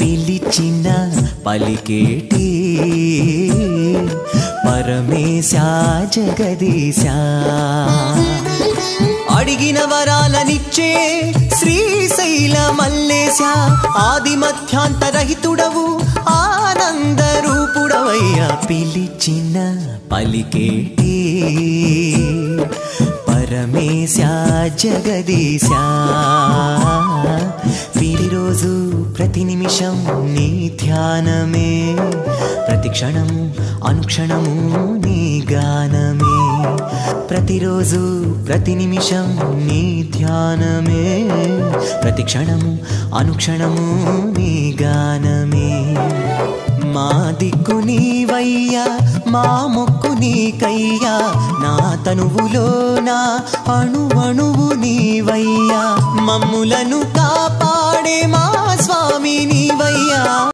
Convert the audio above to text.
పిలిచిన పలికేటి పరమేశా జగదీశా అడిగిన వరాలనిచ్చే శ్రీశైల మల్లేశా ఆది మధ్యాంతరహితుడవు ఆనంద రూపుడవయ్యా పిలిచిన పలికేటి పరమేశా జగదీశా ప్రతిరోజు ప్రతి నిమిషం నీ ధ్యానమే ప్రతి క్షణము అనుక్షణము నీ గానమే ప్రతిరోజు ప్రతి నిమిషం నీ ధ్యానమే ప్రతి క్షణము అనుక్షణము నీ గానమే మా దిక్కు నీవయ్యా మా మొక్కు నీకయ్యా నా తనువులో నా అణువణువు నీవయ్యా మమ్ములను కాపాడే మా స్వామి నీవయ్యా